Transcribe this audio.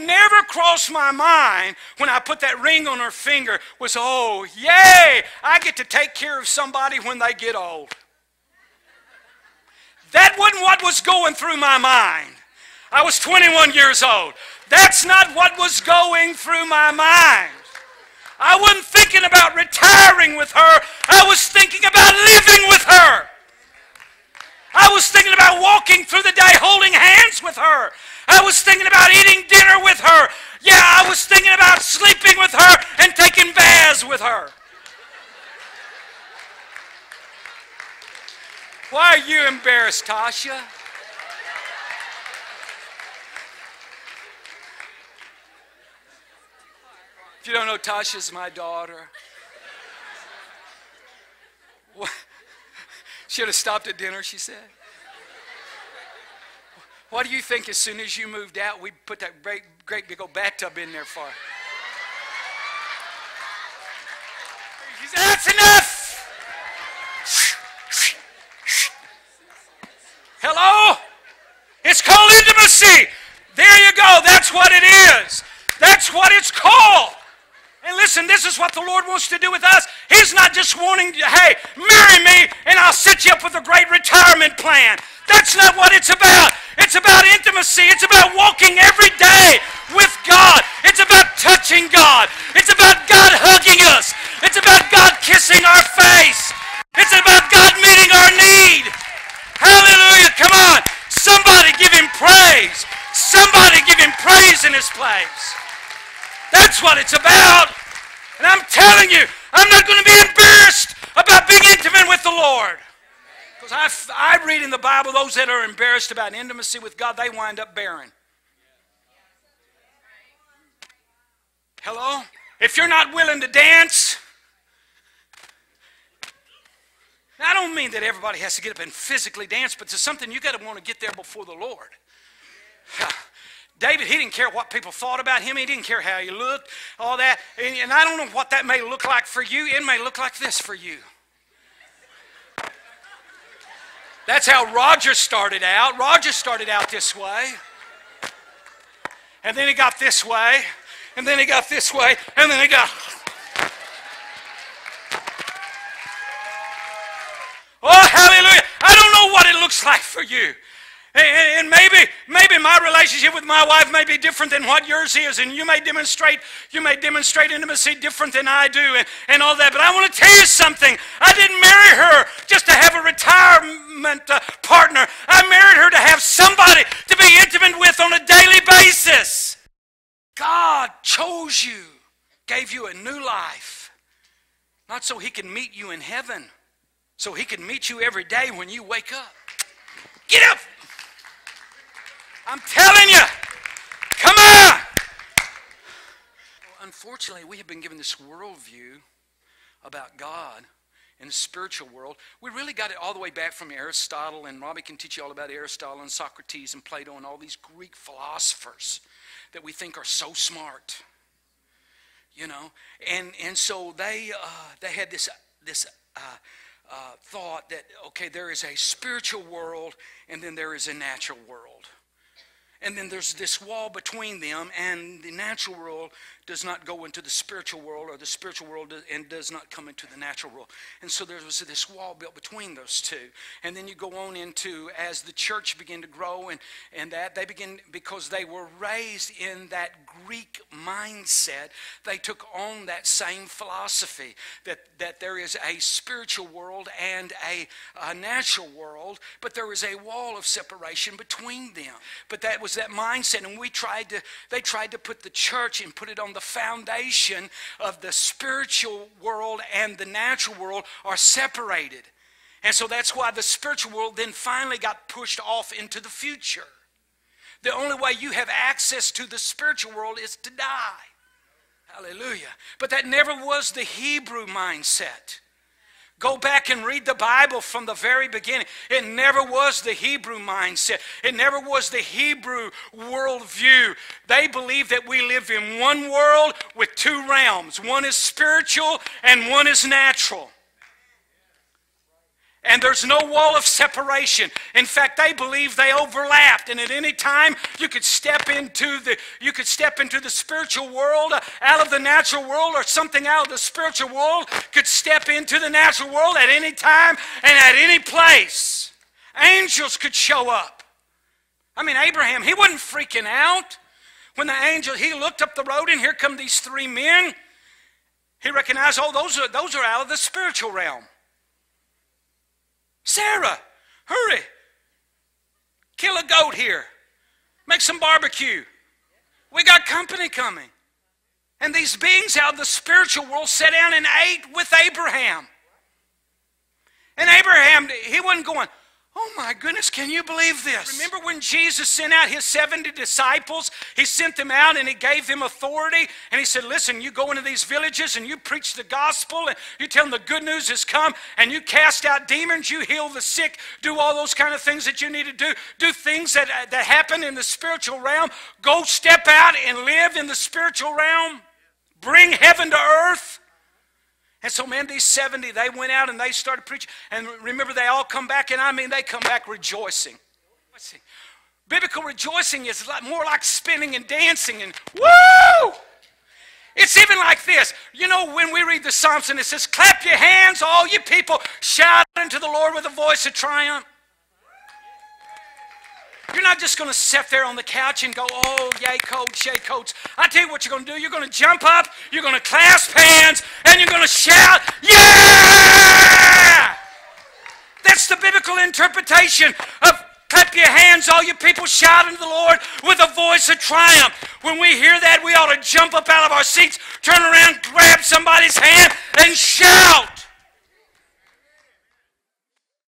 never crossed my mind when I put that ring on her finger was, oh, yay, I get to take care of somebody when they get old. That wasn't what was going through my mind. I was 21 years old. That's not what was going through my mind. I wasn't thinking about retiring with her. I was thinking about living with her. I was thinking about walking through the day holding hands with her. I was thinking about eating dinner with her. Yeah, I was thinking about sleeping with her and taking baths with her. Why are you embarrassed, Tasha? If you don't know, Tasha's my daughter. Should have stopped at dinner, she said. What do you think as soon as you moved out, we put that great big old bathtub in there for her? She said, that's enough! Hello? It's called intimacy. There you go. That's what it is. That's what it's called. And listen, this is what the Lord wants to do with us. He's not just wanting to, hey, marry me and I'll set you up with a great retirement plan. That's not what it's about. It's about intimacy. It's about walking every day with God. It's about touching God. It's about God hugging us. It's about God kissing our face. It's about God meeting our need. Hallelujah. Come on. Somebody give him praise. Somebody give him praise in his place. That's what it's about. And I'm telling you, I'm not going to be embarrassed about being intimate with the Lord. Because I read in the Bible, those that are embarrassed about intimacy with God, they wind up barren. Hello? If you're not willing to dance, I don't mean that everybody has to get up and physically dance, but there's something you got to want to get there before the Lord. David, he didn't care what people thought about him. He didn't care how he looked, all that. And I don't know what that may look like for you. It may look like this for you. That's how Roger started out. Roger started out this way. And then he got this way. And then he got this way. And then he got... Oh, hallelujah. I don't know what it looks like for you. And maybe my relationship with my wife may be different than what yours is, and you may demonstrate intimacy different than I do, and all that. But I want to tell you something. I didn't marry her just to have a retirement partner. I married her to have somebody to be intimate with on a daily basis. God chose you, gave you a new life, not so he can meet you in heaven, so he can meet you every day when you wake up. Get up! I'm telling you, come on! Unfortunately, we have been given this worldview about God in the spiritual world. We really got it all the way back from Aristotle, and Robbie can teach you all about Aristotle and Socrates and Plato and all these Greek philosophers that we think are so smart, you know. And so they had this thought that, okay, there is a spiritual world and then there is a natural world. And then there's this wall between them, and the natural world does not go into the spiritual world, or the spiritual world does not come into the natural world. And so there was this wall built between those two. And then you go on into, as the church began to grow, and that they begin, because they were raised in that Greek mindset, they took on that same philosophy, that there is a spiritual world and a natural world, but there is a wall of separation between them. But that was that mindset, and they tried to put the church and put it on the foundation of the spiritual world and the natural world are separated. And so that's why the spiritual world then finally got pushed off into the future. The only way you have access to the spiritual world is to die. Hallelujah. But that never was the Hebrew mindset. Go back and read the Bible from the very beginning. It never was the Hebrew mindset. It never was the Hebrew worldview. They believe that we live in one world with two realms. One is spiritual and one is natural. and there's no wall of separation. In fact, they believe they overlapped, and at any time you could step into the spiritual world out of the natural world, or something out of the spiritual world could step into the natural world at any time and at any place. Angels could show up. I mean, Abraham, he wasn't freaking out when the angel, he looked up the road and here come these three men. He recognized, oh, those are out of the spiritual realm. Sarah, hurry. Kill a goat here. Make some barbecue. We got company coming. And these beings out of the spiritual world sat down and ate with Abraham. And Abraham, he wasn't going, oh my goodness, can you believe this? Remember when Jesus sent out his 70 disciples? He sent them out and he gave them authority. And he said, listen, you go into these villages and you preach the gospel and you tell them the good news has come and you cast out demons, you heal the sick, do all those kind of things that you need to do. Do things that happen in the spiritual realm. Go step out and live in the spiritual realm. Bring heaven to earth. And so, man, these 70, they went out and they started preaching. And remember, they all come back, and I mean, they come back rejoicing. Biblical rejoicing is more like spinning and dancing and woo! It's even like this. You know, when we read the Psalms and it says, clap your hands, all you people, shout unto the Lord with a voice of triumph. You're not just going to sit there on the couch and go, oh, yay, coach, yay, coach. I tell you what you're going to do. You're going to jump up, you're going to clasp hands, and you're going to shout, yeah! That's the biblical interpretation of clap your hands, all you people, shout unto the Lord with a voice of triumph. When we hear that, we ought to jump up out of our seats, turn around, grab somebody's hand, and shout.